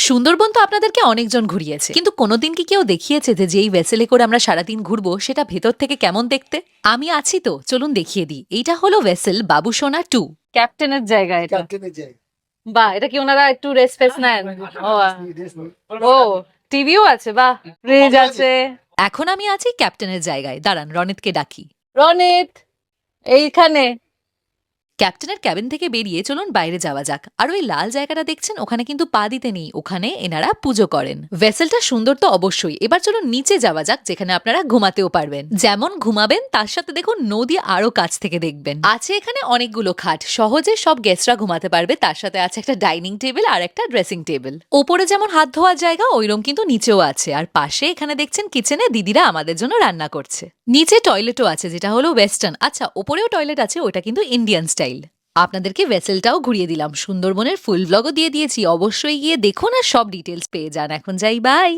সুন্দরবন তো আপনাদেরকে অনেকজন ঘুরিয়েছে, কিন্তু কোনোদিন কি কেউ দেখিয়েছে যে যেই ভেসেলে করে আমরা সারাদিন ঘুরবো সেটা ভেতর থেকে কেমন দেখতে? আমি আছি তো, চলুন দেখিয়ে দিই। এইটা হলো ভেসেল বাবুসোনা 2। ক্যাপ্টেনের জায়গা এটা। ক্যাপ্টেনের জায়গা। বাহ, এটা কি ওনারা একটু রেস্ট নেন? ও টিভিও আছে, বাহ, ফ্রিজ আছে। এখন আমি আছি ক্যাপ্টেনের জায়গায়। দাঁড়ান, রনিতকে ডাকি। রনিত, এইখানে। ক্যাপ্টেনের ক্যাবিন থেকে বেরিয়ে চলুন বাইরে যাওয়া যাক। আর ওই লাল জায়গাটা দেখছেন, ওখানে কিন্তু পা দিতে নেই, ওখানে এনারা পুজো করেন। ভেসেলটা সুন্দর তো অবশ্যই। এবার চলুন নিচে যাওয়া যাক, যেখানে আপনারা ঘুমাতেও পারবেন। যেমন ঘুমাবেন তার সাথে দেখুন নদী আরো কাছ থেকে দেখবেন। আছে এখানে অনেকগুলো খাট, সহজে সব গেস্টরা ঘুমাতে পারবে। তার সাথে আছে একটা ডাইনিং টেবিল আর একটা ড্রেসিং টেবিল। ওপরে যেমন হাত ধোয়ার জায়গা, ওইরকম কিন্তু নিচেও আছে। আর পাশে এখানে দেখছেন কিচেনে দিদিরা আমাদের জন্য রান্না করছে। নিচে টয়লেটও আছে, যেটা হলো ওয়েস্টার্ন। আচ্ছা, ওপরেও টয়লেট আছে, ওটা কিন্তু ইন্ডিয়ান স্টাইল। আপনাদেরকে ভেসেলটাও ঘুরিয়ে দিলাম, সুন্দরবনের ফুল ব্লগও দিয়ে দিয়েছি। অবশ্যই গিয়ে দেখুন আর সব ডিটেলস পেয়ে যান। এখন যাই, বাই।